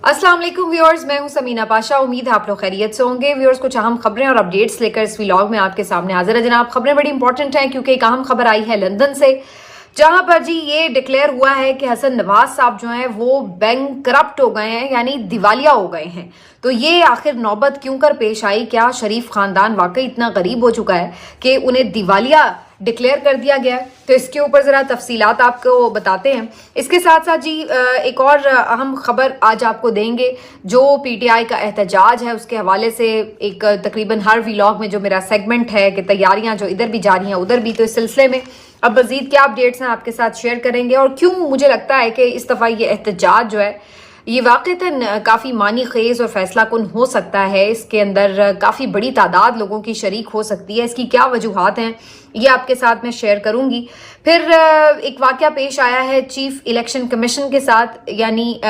अस्सलाम वालेकुम व्यूअर्स, मैं हूं समीना पाशा। उम्मीद है आप लोग खैरियत से होंगे। व्यूअर्स, कुछ अहम खबरें और अपडेट्स लेकर इस व्लॉग में आपके सामने हाजिर है जनाब। खबरें बड़ी इंपॉर्टेंट हैं क्योंकि एक अहम खबर आई है लंदन से, जहां पर जी ये डिक्लेयर हुआ है कि हसन नवाज साहब जो हैं वो बैंकरप्ट हो गए हैं, यानी दिवालिया हो गए हैं। तो ये आखिर नौबत क्यों कर पेश आई? क्या शरीफ खानदान वाकई इतना गरीब हो चुका है कि उन्हें दिवालिया डिक्लेयर कर दिया गया है? तो इसके ऊपर ज़रा तफसीलात आपको बताते हैं। इसके साथ साथ जी एक और अहम खबर आज आपको देंगे, जो पीटीआई का एहतजाज है उसके हवाले से। एक तकरीबन हर व्लॉग में जो मेरा सेगमेंट है कि तैयारियां जो इधर भी जा रही हैं उधर भी, तो इस सिलसिले में अब मजीद क्या अपडेट्स हैं आपके साथ शेयर करेंगे। और क्यों मुझे लगता है कि इस दफ़ा ये एहतजाज जो है ये वाक़ईतन काफ़ी मानी खेज और फैसला कुन हो सकता है। इसके अंदर काफ़ी बड़ी तादाद लोगों की शरीक हो सकती है। इसकी क्या वजूहात हैं ये आपके साथ मैं शेयर करूंगी। फिर एक वाक़या पेश आया है चीफ इलेक्शन कमीशन के साथ, यानी